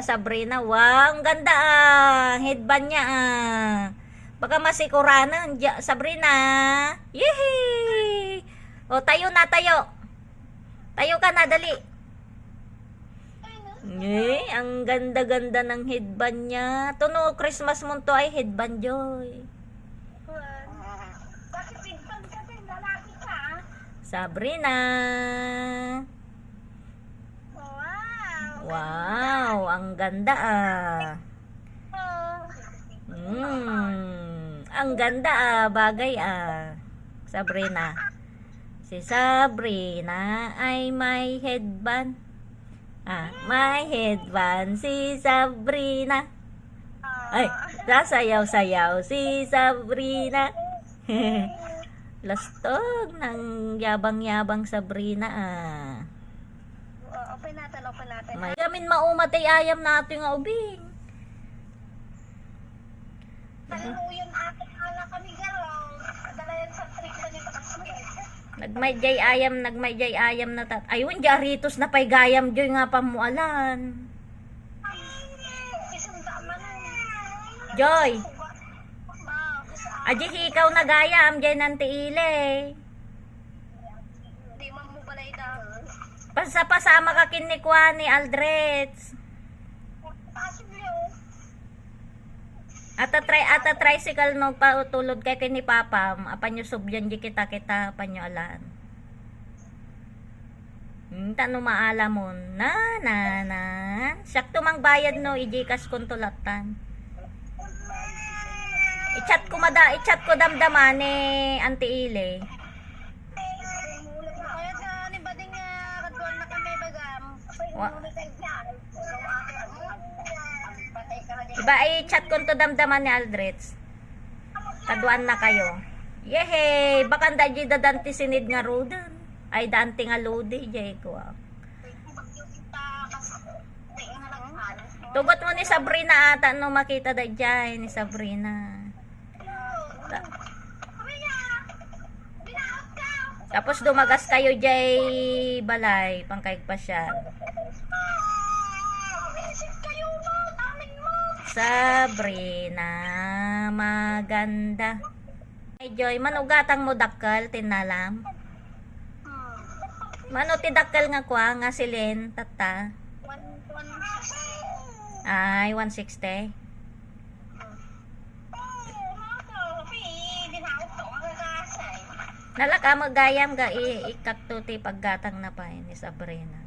Sabrina. Wow, ang ganda headband niya Baka masikuranan, Sabrina. Yehey! O, tayo na, tayo. Tayo ka na, dali. Ang ganda-ganda ng headband niya. Tuno, Christmas mo to ay headband, Joy. Bakit headband ka din? Lalaki ka? Sabrina. Wow! Wow, ang ganda Ang ganda bagay Sabrina. Si Sabrina ay may headband. May headband si Sabrina. Ay, sasayaw-sayaw si Sabrina. Lastog ng yabang-yabang Sabrina Open natin, open natin. May gamin maumatay ayam natin nga ubing. Naluluyan ating anak kami garaw. Dala yan sa trick sa niya Nagmayjay ayam na ayun, jaritos na pay gayam joy nga pamualan. Isang tama na. Joy. Aji ikaw na gayam jay nanti ile. Di man mo balay daw. Pasama ka kinikwa ni Aldrets. Ata tricycle no pa utulod kay kini Papa, apan yung subyan di kita apan yung alan. Tano maala mo na. Sakto mang bayad no ijikas kuntulatan. I-chat ko damdaman Auntie Ile. Kaya sa ni bading kadwan na kami bagam. Iba i-chat ko to damdaman ni Aldrets. Kaduan na kayo. Yehey! Baka daji dadanti sinid nga rudan. Ay danti nga lodi. Jay ko Tugot mo ni Sabrina ata no makita da jay ni Sabrina. Tapos dumagas kayo jay balay pangkaig pa siya. Sabrina, maganda. Ay, Joy, manugatang mo dakal, tinalam. Mano ti dakal nga kwa, nga silin, tata. Ay, 160. Nalaka magayam ga ikakto ti paggatang na pa ni Sabrina.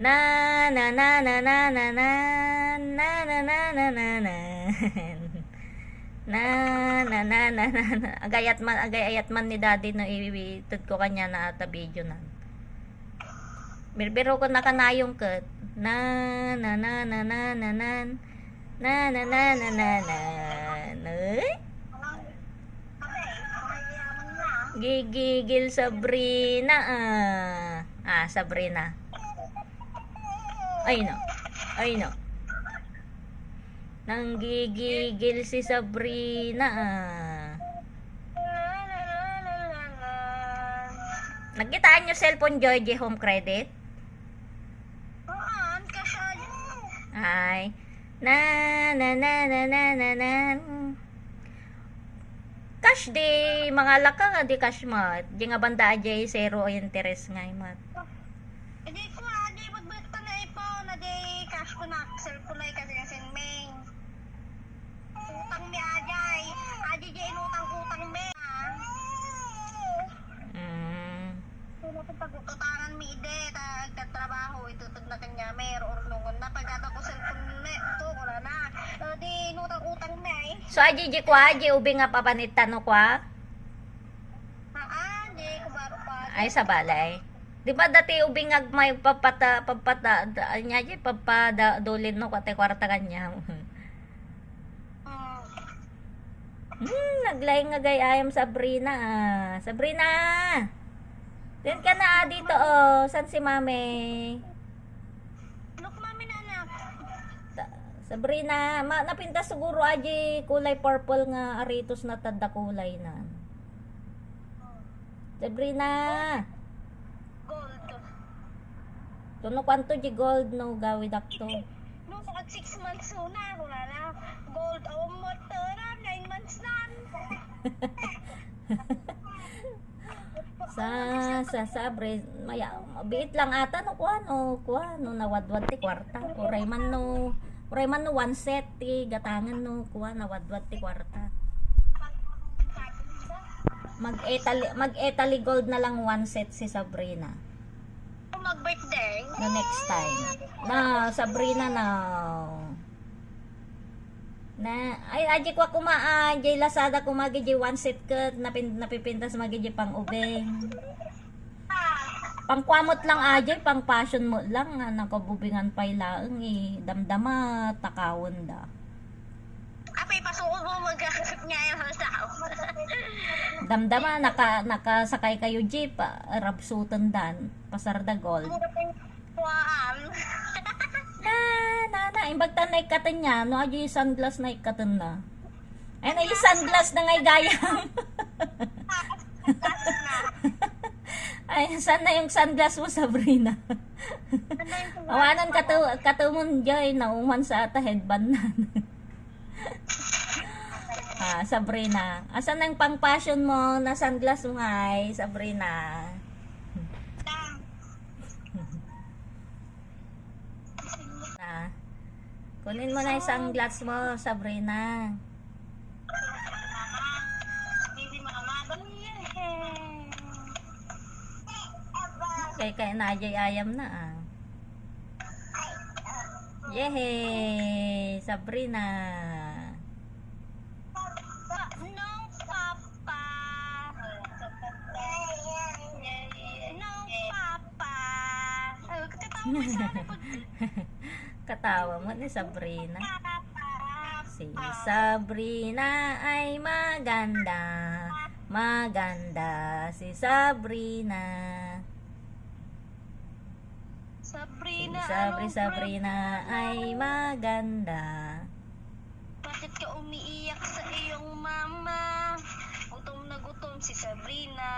Na na na na na na na na na na na na na na na na agayat man ni daddy no itud ko kanya na ata video na birbiro ko nakanayong ket na na na na na na na na na na na na na gigigil Sabrina Sabrina. Ay no. Nanggigigil si Sabrina Nagkitaan nyo cellphone Joy home credit? Ay. Na na na na na na na. Cash di mga laka nga di cash mat. Di nga banda ajay zero interest nga mat. Hindi ko adi magbenta na ipo na di cash ko na cellphone na kasi yung main. Utang mi ajay. Adi di inutang mi. Pag-utangan mi ide trabaho itutod na kanya mer or nungon na pagkata ko cellphone na to wala na. Di inutang mi. So aji kwa aji ubi nga papanitan no kwa? Di ko baro pa. Ay sa balay. Di ba dati ubing may papata anya di papadolin no kate kwarta kanya. Naglay nga gayayam Sabrina Sabrina. Din ka na dito san si Mami? Look mami na anak. Sabrina, napinta siguro aji kulay purple nga aritos na tadda kulay na. Sabrina. Gold. Tuno kwanto di gold no gawid akto. Nung pag 6 months na, wala na. Gold, motor na, 9 months na. Sa sabre maya biit lang ata no kuano nawadwad ti kwarta. Uray man no one set ti gatangan no kuha nawadwad ti kwarta. Mag-Italy gold na lang one set si Sabrina. Kung mag-birthday, No next time. Na Sabrina na ay aji ko kumaa jay Lazada kumagi jay one set cut napipintas magi jay pang ubeng. Pangkwamot lang ajay pang passion mo lang nga nakabubingan pay laeng damdama takawon da. apay pasuod mo mag-gasip niya yung tao. Damdama nakasakay kayo jeep rabsutan dan pasarda gold. Mura pa yung kuhaan. Na imbagtan na ikatan niya no aji sunglass na ikatan na. Ay na yung sunglass na ngay gayang. Ay saan na yung sunglass mo Sabrina? Awanan katumon joy nauman sa ata headband na. Sabrina, asan na yung pang passion mo na sunglass mo ngay Sabrina? Kunin mo na yung sunglass mo, Sabrina. Kaya najay ayam na Yehey! Sabrina! No, Papa. No, Papa. Ay, katatawa mo sana pag... Katawa mo ni Sabrina. Si Sabrina ay maganda. Maganda si Sabrina. Sabrina, Sabrina ay maganda. Bakit ka umiiyak sa iyong mama? Gutom na gutom si Sabrina.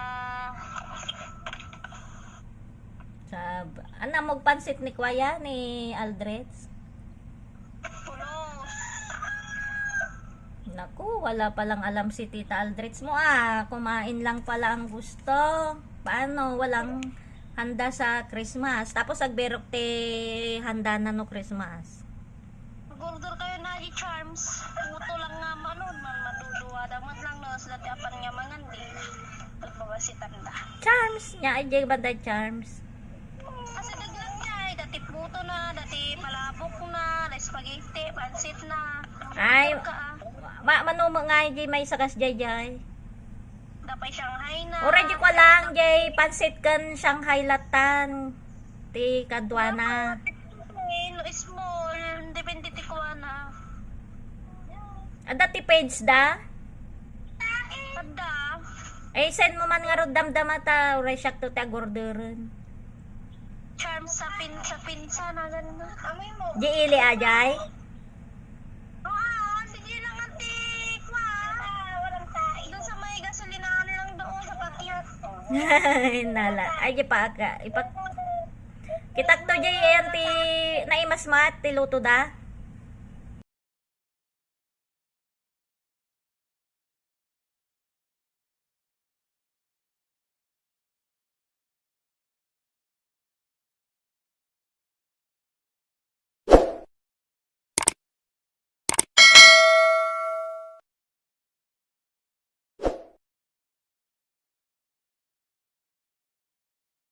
Magpansit ni Kuya ni Aldrets. Pulos. Naku, wala palang alam si Tita Aldrets mo kumain lang pala ang gusto. Paano? Walang handa sa Christmas. Tapos agberok te handa na no Christmas. Mag-order kayo na di Charms. Puto lang nga manod man maduduwa. Damat lang no sila ti apan nga mangandi. Pagbabasitan da. Charms niya ay ba da Charms? Kasi daglag niya ay dati puto na, dati palabok na, dati spaghetti, pansit na. Ay, Ka, mano mo nga may sakas jay. dapay Shanghai na. Already ko lang jay pansit kan Shanghai latan. Ti kadwana. No small, depende ti kuha na. Dati page da? Ada. Ay send mo man nga ro damdama ta oray siyak to ta gorderon. Charms sa pinsa na gano'n. Amoy mo. Di ili ajay. Oo, sige lang antik. Walang tayo. Doon sa may gasolinahan lang doon sa patyat. Ay nala. Ay di pa ka. Kitak to jay anti naimas mat ti luto da.